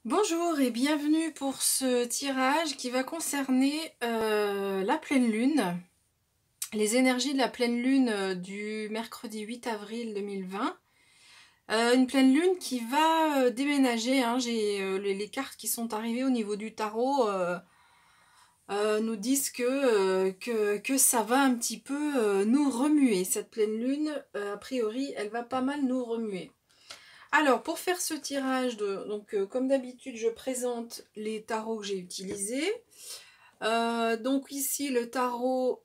Bonjour et bienvenue pour ce tirage qui va concerner la pleine lune, les énergies de la pleine lune du mercredi 8 avril 2020. Une pleine lune qui va déménager, hein. J'ai les cartes qui sont arrivées au niveau du tarot nous disent que ça va un petit peu nous remuer. Cette pleine lune, a priori, elle va pas mal nous remuer. Alors, pour faire ce tirage, comme d'habitude, je présente les tarots que j'ai utilisés. Donc ici, le tarot,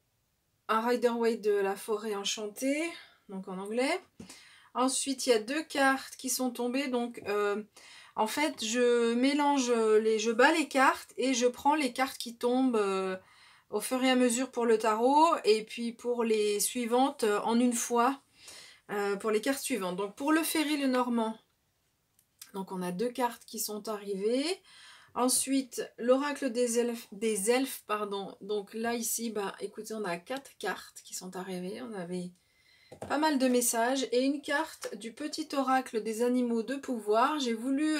un Rider-Waite de la forêt enchantée, donc en anglais. Ensuite, il y a deux cartes qui sont tombées. Donc, en fait, je bats les cartes et je prends les cartes qui tombent au fur et à mesure pour le tarot. Et puis pour les suivantes, en une fois, pour les cartes suivantes. Donc, pour le Ferry le Normand, donc on a deux cartes qui sont arrivées. Ensuite, l'oracle des elfes, pardon. Donc là, ici, écoutez, on a quatre cartes qui sont arrivées. On avait pas mal de messages. Et une carte du petit oracle des animaux de pouvoir. J'ai voulu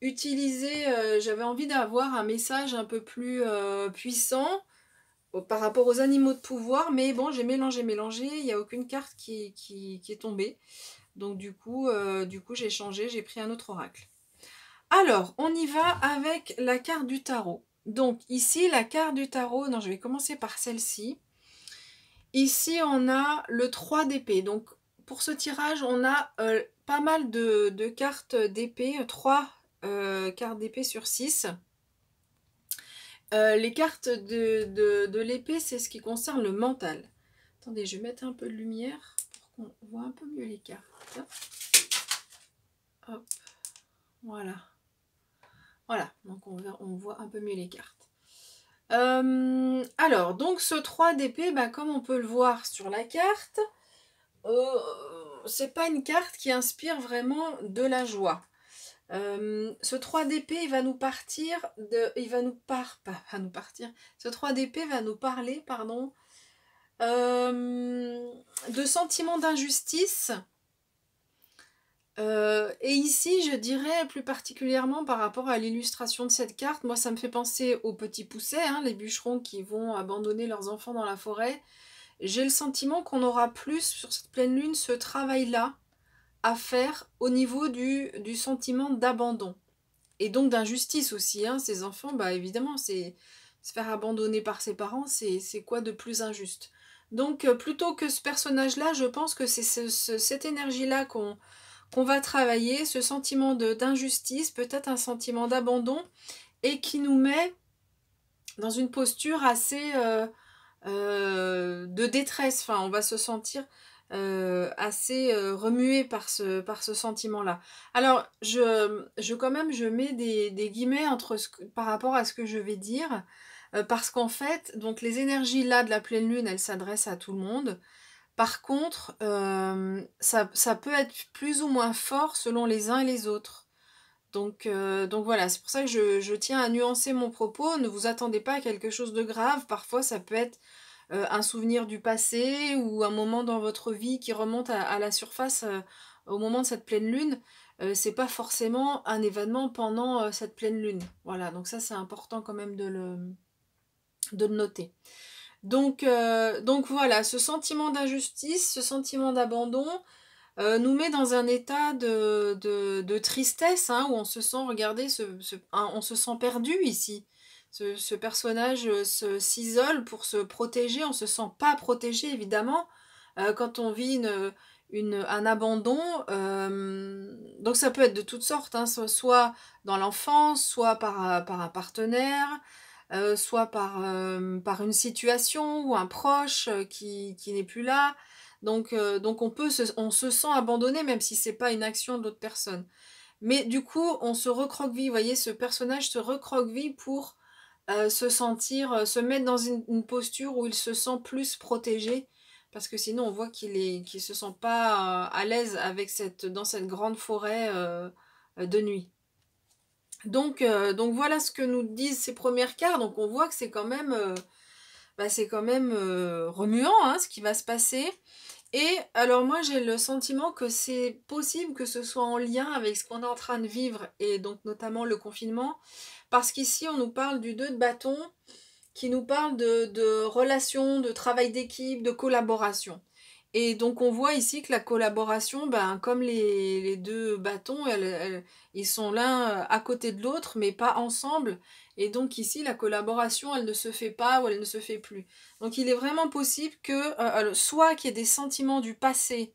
utiliser, j'avais envie d'avoir un message un peu plus puissant par rapport aux animaux de pouvoir. Mais bon, j'ai mélangé. Il n'y a aucune carte qui est tombée. Donc du coup j'ai changé, j'ai pris un autre oracle. Alors, on y va avec la carte du tarot. Donc ici, la carte du tarot, non, je vais commencer par celle-ci. Ici, on a le 3 d'épée. Donc pour ce tirage, on a pas mal de cartes d'épée, 3 cartes d'épée sur 6. Les cartes de l'épée, c'est ce qui concerne le mental. Attendez, je vais mettre un peu de lumière pour qu'on voit un peu mieux les cartes. Hop, voilà. Voilà, donc on voit un peu mieux les cartes. Alors, donc ce 3 d'épée, comme on peut le voir sur la carte, c'est pas une carte qui inspire vraiment de la joie. Ce 3 d'épée, il va nous partir de. Il va nous pas nous partir. Ce 3 d'épée va nous parler, pardon, de sentiments d'injustice. Et ici, je dirais plus particulièrement par rapport à l'illustration de cette carte, moi ça me fait penser aux petits poussets, hein, les bûcherons qui vont abandonner leurs enfants dans la forêt. J'ai le sentiment qu'on aura plus sur cette pleine lune ce travail-là à faire au niveau du sentiment d'abandon. Et donc d'injustice aussi, hein. Ces enfants, évidemment, c'est se faire abandonner par ses parents, c'est quoi de plus injuste. Donc plutôt que ce personnage-là, je pense que c'est cette énergie-là qu'on va travailler, ce sentiment d'injustice, peut-être un sentiment d'abandon, et qui nous met dans une posture assez de détresse. Enfin, on va se sentir assez remué par ce sentiment-là. Alors, je mets des guillemets par rapport à ce que je vais dire, parce qu'en fait, donc les énergies là de la pleine lune, elles s'adressent à tout le monde. Par contre, ça peut être plus ou moins fort selon les uns et les autres. Donc voilà, c'est pour ça que je tiens à nuancer mon propos. Ne vous attendez pas à quelque chose de grave. Parfois, ça peut être un souvenir du passé ou un moment dans votre vie qui remonte à la surface au moment de cette pleine lune. C'est pas forcément un événement pendant cette pleine lune. Voilà, donc ça c'est important quand même de le noter. Donc voilà, ce sentiment d'injustice, ce sentiment d'abandon nous met dans un état de tristesse, hein, où on se sent, regardez, on se sent perdu ici. Ce personnage s'isole pour se protéger, on se sent pas protégé évidemment quand on vit un abandon. Donc ça peut être de toutes sortes, hein, soit dans l'enfance, soit par un partenaire, soit par une situation ou un proche qui n'est plus là. Donc on se sent abandonné même si c'est pas une action de l'autre personne. Mais du coup, on se recroqueville. Vous voyez, ce personnage se recroqueville pour se mettre dans une posture où il se sent plus protégé. Parce que sinon, on voit qu'il se sent pas à l'aise dans cette grande forêt de nuit. Donc voilà ce que nous disent ces premières cartes. Donc on voit que c'est quand même remuant, hein, ce qui va se passer. Et alors moi j'ai le sentiment que c'est possible que ce soit en lien avec ce qu'on est en train de vivre et donc notamment le confinement, parce qu'ici on nous parle du 2 de bâton qui nous parle de relations, de travail d'équipe, de collaboration. Et donc on voit ici que la collaboration, ben, comme les deux bâtons, ils sont l'un à côté de l'autre, mais pas ensemble. Et donc ici, la collaboration, elle ne se fait pas ou elle ne se fait plus. Donc il est vraiment possible que soit qu'il y ait des sentiments du passé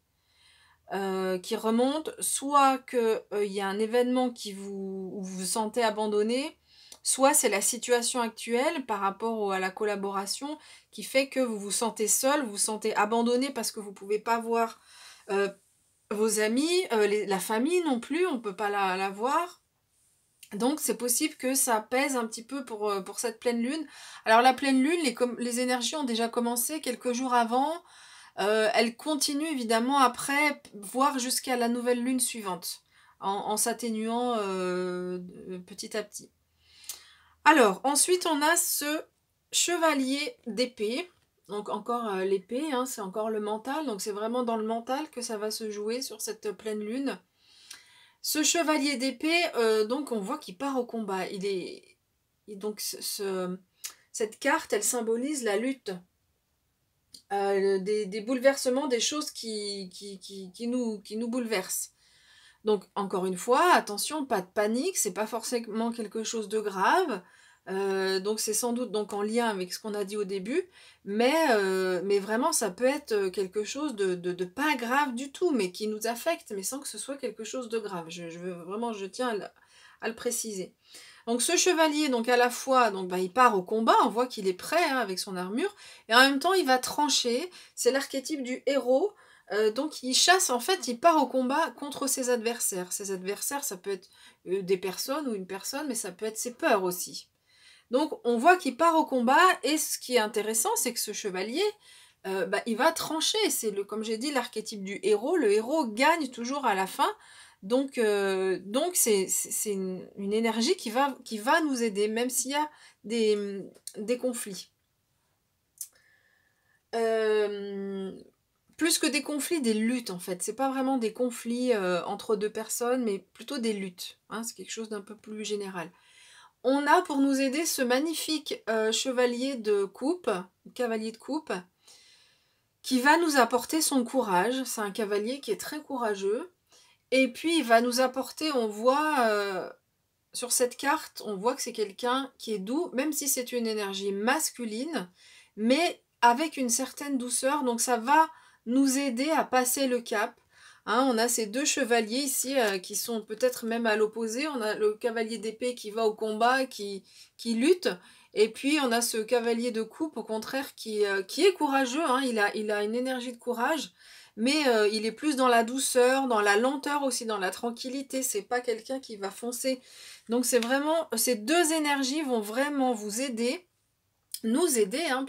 qui remontent, soit qu'il y a un événement où vous vous sentez abandonné, soit c'est la situation actuelle par rapport à la collaboration qui fait que vous vous sentez seul, vous vous sentez abandonné parce que vous ne pouvez pas voir euh, vos amis, la famille non plus, on ne peut pas la voir. Donc c'est possible que ça pèse un petit peu pour cette pleine lune. Alors la pleine lune, les énergies ont déjà commencé quelques jours avant. Elle continue évidemment après, voire jusqu'à la nouvelle lune suivante, en s'atténuant petit à petit. Alors, ensuite, on a ce chevalier d'épée. Donc encore l'épée, hein, c'est encore le mental. Donc c'est vraiment dans le mental que ça va se jouer sur cette pleine lune. Ce chevalier d'épée, donc on voit qu'il part au combat. Donc cette carte, elle symbolise la lutte. Des bouleversements, des choses qui nous bouleversent. Donc, encore une fois, attention, pas de panique, c'est pas forcément quelque chose de grave. Donc, c'est sans doute donc en lien avec ce qu'on a dit au début, mais vraiment, ça peut être quelque chose de pas grave du tout, mais qui nous affecte, mais sans que ce soit quelque chose de grave. Je tiens à le préciser. Donc ce chevalier, donc à la fois, donc il part au combat, on voit qu'il est prêt hein, avec son armure, et en même temps il va trancher. C'est l'archétype du héros. Donc il chasse, en fait, il part au combat contre ses adversaires. Ses adversaires, ça peut être des personnes ou une personne, mais ça peut être ses peurs aussi. Donc on voit qu'il part au combat, et ce qui est intéressant, c'est que ce chevalier, il va trancher. C'est comme j'ai dit, l'archétype du héros. Le héros gagne toujours à la fin. Donc c'est une énergie qui va nous aider, même s'il y a des conflits. Plus que des conflits, des luttes en fait. C'est pas vraiment des conflits entre deux personnes, mais plutôt des luttes. Hein, c'est quelque chose d'un peu plus général. On a pour nous aider ce magnifique chevalier de coupe, cavalier de coupe, qui va nous apporter son courage. C'est un cavalier qui est très courageux. Et puis il va nous apporter, on voit sur cette carte, on voit que c'est quelqu'un qui est doux, même si c'est une énergie masculine, mais avec une certaine douceur. Donc ça va nous aider à passer le cap. Hein, on a ces deux chevaliers ici qui sont peut-être même à l'opposé. On a le cavalier d'épée qui va au combat, qui lutte. Et puis on a ce cavalier de coupe, au contraire, qui est courageux. Hein, il a une énergie de courage, mais il est plus dans la douceur, dans la lenteur aussi, dans la tranquillité. C'est pas quelqu'un qui va foncer. Donc c'est vraiment, ces deux énergies vont vraiment vous aider, nous aider, hein,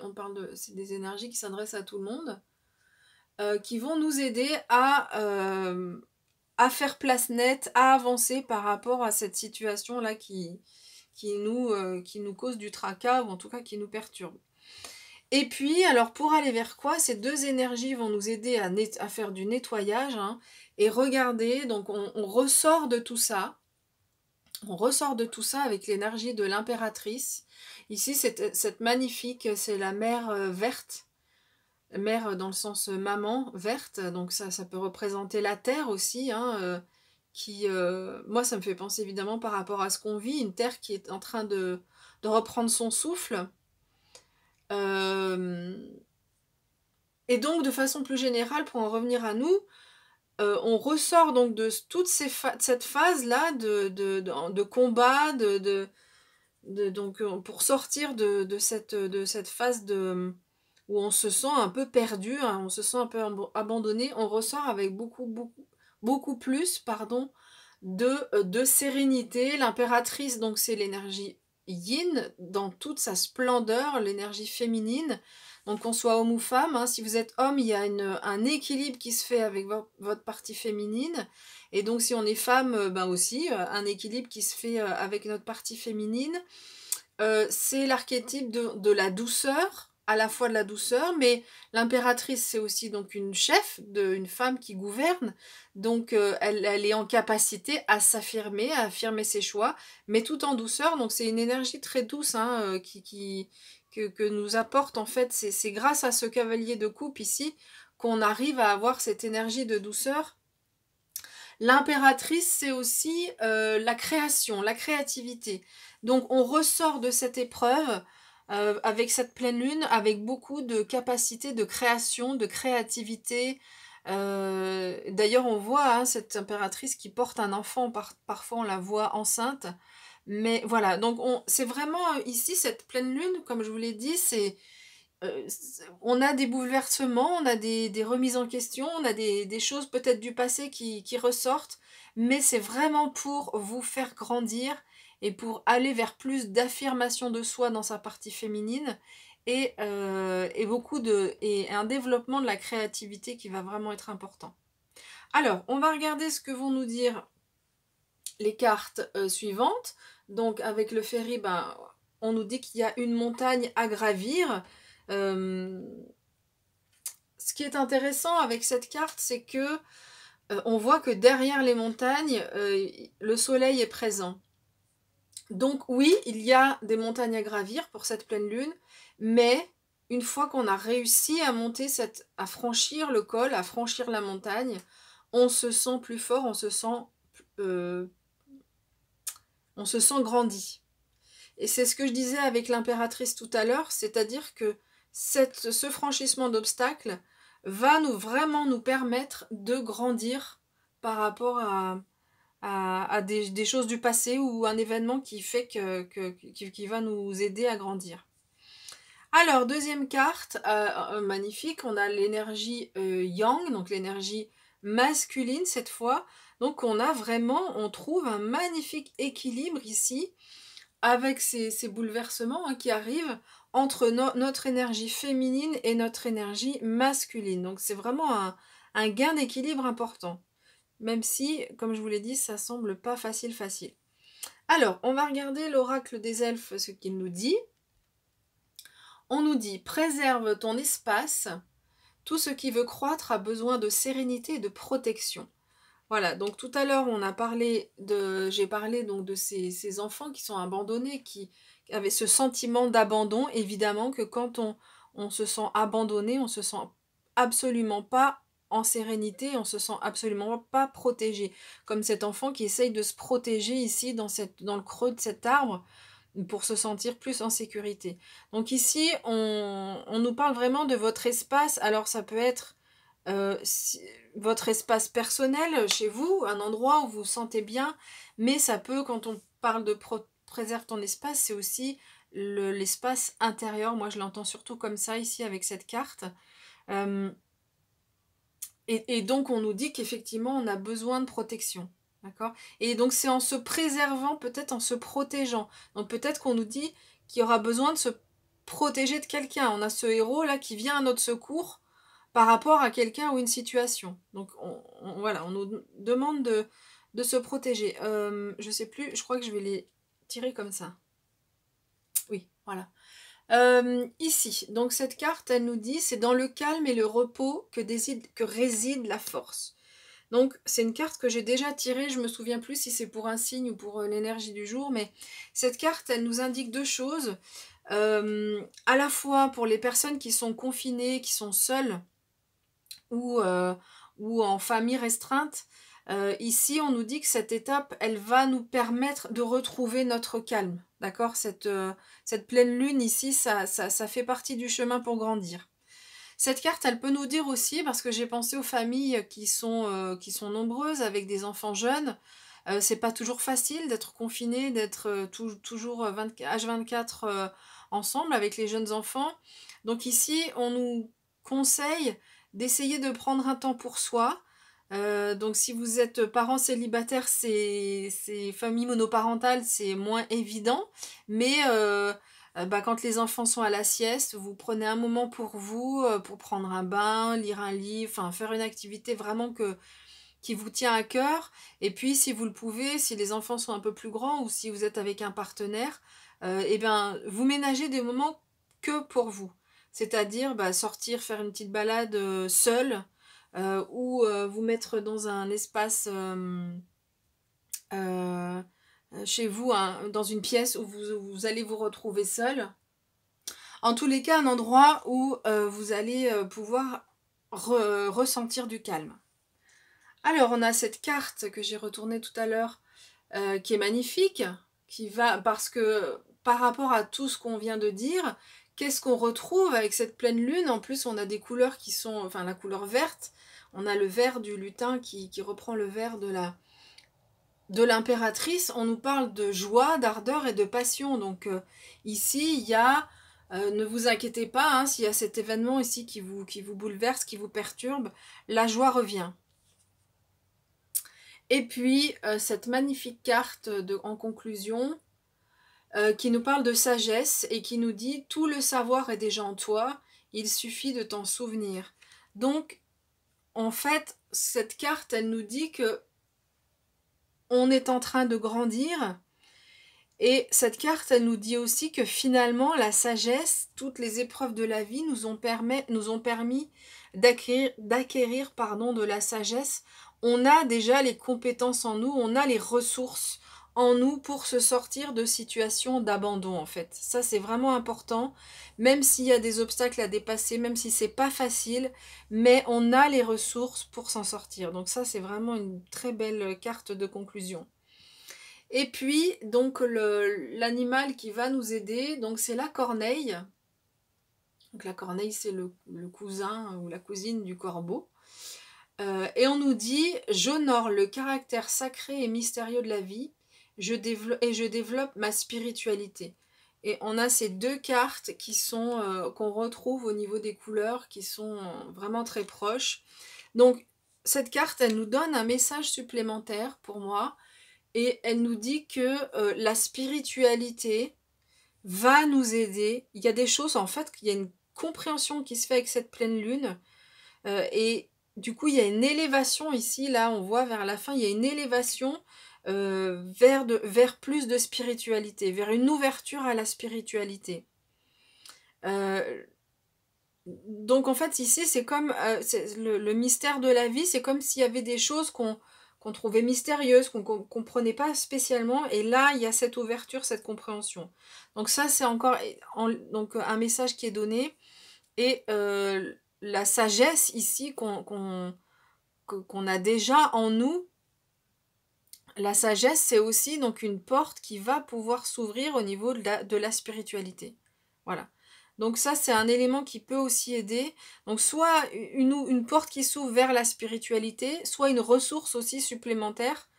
on parle c'est des énergies qui s'adressent à tout le monde, qui vont nous aider à faire place nette, à avancer par rapport à cette situation-là qui nous cause du tracas, ou en tout cas qui nous perturbe. Et puis, alors pour aller vers quoi? Ces deux énergies vont nous aider à faire du nettoyage, hein, et regardez, donc on ressort de tout ça. On ressort de tout ça avec l'énergie de l'impératrice. Ici, cette magnifique, c'est la mer verte. Mer dans le sens maman, verte. Donc ça peut représenter la terre aussi, hein, moi, ça me fait penser évidemment par rapport à ce qu'on vit. Une terre qui est en train de reprendre son souffle. Euh, et donc, de façon plus générale, pour en revenir à nous, on ressort donc de toute cette phase-là de combat, donc pour sortir de cette phase où on se sent un peu perdu, hein, on se sent un peu abandonné, on ressort avec beaucoup plus, pardon, de sérénité. L'impératrice, donc c'est l'énergie yin dans toute sa splendeur, l'énergie féminine. Donc qu'on soit homme ou femme, hein, si vous êtes homme, il y a un équilibre qui se fait avec votre partie féminine. Et donc si on est femme, ben aussi, un équilibre qui se fait avec notre partie féminine. C'est l'archétype de la douceur, à la fois de la douceur, mais l'impératrice, c'est aussi donc une chef, une femme qui gouverne, donc elle est en capacité à s'affirmer, à affirmer ses choix, mais tout en douceur, donc c'est une énergie très douce hein, que nous apporte en fait, c'est grâce à ce cavalier de coupe ici qu'on arrive à avoir cette énergie de douceur. L'impératrice, c'est aussi la création, la créativité. Donc on ressort de cette épreuve avec cette pleine lune, avec beaucoup de capacité de création, de créativité. D'ailleurs, on voit hein, cette impératrice qui porte un enfant, parfois on la voit enceinte. Mais voilà, donc c'est vraiment ici, cette pleine lune, comme je vous l'ai dit, on a des bouleversements, on a des remises en question, on a des choses peut-être du passé qui ressortent, mais c'est vraiment pour vous faire grandir et pour aller vers plus d'affirmation de soi dans sa partie féminine et un développement de la créativité qui va vraiment être important. Alors, on va regarder ce que vont nous dire les cartes suivantes. Donc, avec le ferry, ben, on nous dit qu'il y a une montagne à gravir. Ce qui est intéressant avec cette carte, c'est que on voit que derrière les montagnes, le soleil est présent. Donc oui, il y a des montagnes à gravir pour cette pleine lune, mais une fois qu'on a réussi à monter à franchir le col, à franchir la montagne, on se sent plus fort, on se sent grandi. Et c'est ce que je disais avec l'impératrice tout à l'heure, c'est-à-dire que ce franchissement d'obstacles va vraiment nous permettre de grandir par rapport à des choses du passé ou un événement qui fait qui va nous aider à grandir. Alors, deuxième carte, magnifique, on a l'énergie yang, donc l'énergie masculine cette fois. Donc on trouve un magnifique équilibre ici avec ces bouleversements hein, qui arrivent entre notre énergie féminine et notre énergie masculine. Donc c'est vraiment un gain d'équilibre important. Même si, comme je vous l'ai dit, ça semble pas facile. Alors, on va regarder l'oracle des elfes, ce qu'il nous dit. On nous dit, préserve ton espace. Tout ce qui veut croître a besoin de sérénité et de protection. Voilà, donc tout à l'heure, j'ai parlé donc de ces enfants qui sont abandonnés, qui avaient ce sentiment d'abandon. Évidemment que quand on se sent abandonné, on se sent absolument pas en sérénité, on se sent absolument pas protégé. Comme cet enfant qui essaye de se protéger ici dans le creux de cet arbre pour se sentir plus en sécurité. Donc ici, on nous parle vraiment de votre espace. Alors ça peut être votre espace personnel chez vous, un endroit où vous vous sentez bien, mais ça peut, quand on parle de préserve ton espace, c'est aussi l'espace intérieur. Moi, je l'entends surtout comme ça ici avec cette carte. Et donc, on nous dit qu'effectivement, on a besoin de protection. D'accord ? Et donc, c'est en se préservant, peut-être en se protégeant. Donc, peut-être qu'on nous dit qu'il y aura besoin de se protéger de quelqu'un. On a ce héros là qui vient à notre secours par rapport à quelqu'un ou une situation. Donc, voilà, on nous demande de se protéger. Je sais plus, je crois que je vais les tirer comme ça. Oui, voilà. Ici, donc cette carte, elle nous dit, c'est dans le calme et le repos que réside la force. Donc c'est une carte que j'ai déjà tirée, je me souviens plus si c'est pour un signe ou pour l'énergie du jour, mais cette carte, elle nous indique deux choses. À la fois pour les personnes qui sont confinées, qui sont seules ou en famille restreinte, ici on nous dit que cette étape, elle va nous permettre de retrouver notre calme. D'accord ? Cette pleine lune ici, ça fait partie du chemin pour grandir. Cette carte, elle peut nous dire aussi, parce que j'ai pensé aux familles qui sont nombreuses avec des enfants jeunes, c'est pas toujours facile d'être confiné, d'être toujours H24 ensemble avec les jeunes enfants. Donc ici, on nous conseille d'essayer de prendre un temps pour soi. Donc si vous êtes parents célibataires, c'est famille monoparentale, c'est moins évident, mais quand les enfants sont à la sieste, vous prenez un moment pour vous, pour prendre un bain, lire un livre, enfin faire une activité vraiment qui vous tient à cœur. Et puis si vous le pouvez, si les enfants sont un peu plus grands ou si vous êtes avec un partenaire, vous ménagez des moments que pour vous. c'est-à-dire sortir, faire une petite balade seule, ou vous mettre dans un espace chez vous, hein, dans une pièce où vous allez vous retrouver seul. En tous les cas, un endroit où vous allez pouvoir ressentir du calme. Alors, on a cette carte que j'ai retournée tout à l'heure, qui est magnifique, parce que par rapport à tout ce qu'on vient de dire, qu'est-ce qu'on retrouve avec cette pleine lune? En plus, on a des couleurs qui sont, enfin la couleur verte, on a le vert du lutin qui reprend le vert de l'impératrice. On nous parle de joie, d'ardeur et de passion. Donc ici, il y a, ne vous inquiétez pas, hein, s'il y a cet événement ici qui vous bouleverse, qui vous perturbe, la joie revient. Et puis, cette magnifique carte en conclusion, qui nous parle de sagesse et qui nous dit « Tout le savoir est déjà en toi, il suffit de t'en souvenir ». Donc, en fait, cette carte, elle nous dit que on est en train de grandir, et cette carte, elle nous dit aussi que finalement, la sagesse, toutes les épreuves de la vie nous ont permis d'acquérir de la sagesse. On a déjà les compétences en nous, on a les ressources en nous pour se sortir de situations d'abandon, en fait. Ça, c'est vraiment important, même s'il y a des obstacles à dépasser, même si c'est pas facile, mais on a les ressources pour s'en sortir. Donc ça, c'est vraiment une très belle carte de conclusion. Et puis, donc, l'animal qui va nous aider, donc c'est la corneille. Donc la corneille, c'est le cousin ou la cousine du corbeau. Et on nous dit « J'honore le caractère sacré et mystérieux de la vie, je développe ma spiritualité ». Et on a ces deux cartes qui sont qu'on retrouve au niveau des couleurs, qui sont vraiment très proches. Donc, cette carte, elle nous donne un message supplémentaire pour moi, et elle nous dit que la spiritualité va nous aider. Il y a des choses, en fait, il y a une compréhension qui se fait avec cette pleine lune, et du coup, il y a une élévation ici, là, on voit vers la fin, il y a une élévation vers plus de spiritualité, vers une ouverture à la spiritualité. Donc, en fait, ici, c'est comme le mystère de la vie, c'est comme s'il y avait des choses qu'on trouvait mystérieuses, qu'on ne comprenait pas spécialement, et là, il y a cette ouverture, cette compréhension. Donc ça, c'est encore donc, un message qui est donné, et la sagesse ici qu'on a déjà en nous, la sagesse, c'est aussi donc une porte qui va pouvoir s'ouvrir au niveau de la spiritualité. Voilà. Donc ça, c'est un élément qui peut aussi aider. Donc soit une porte qui s'ouvre vers la spiritualité, soit une ressource aussi supplémentaire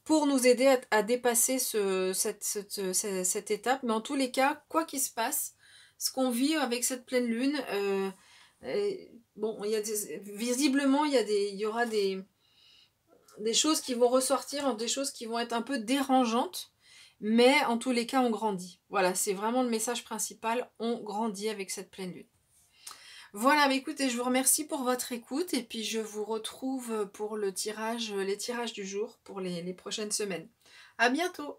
pour nous aider à dépasser cette étape. Mais en tous les cas, quoi qu'il se passe, ce qu'on vit avec cette pleine lune, bon, visiblement, il y aura des choses qui vont ressortir, des choses qui vont être un peu dérangeantes, mais en tous les cas, on grandit. Voilà, c'est vraiment le message principal, on grandit avec cette pleine lune. Voilà, mais écoutez, je vous remercie pour votre écoute, et puis je vous retrouve pour les tirages du jour pour les prochaines semaines. À bientôt!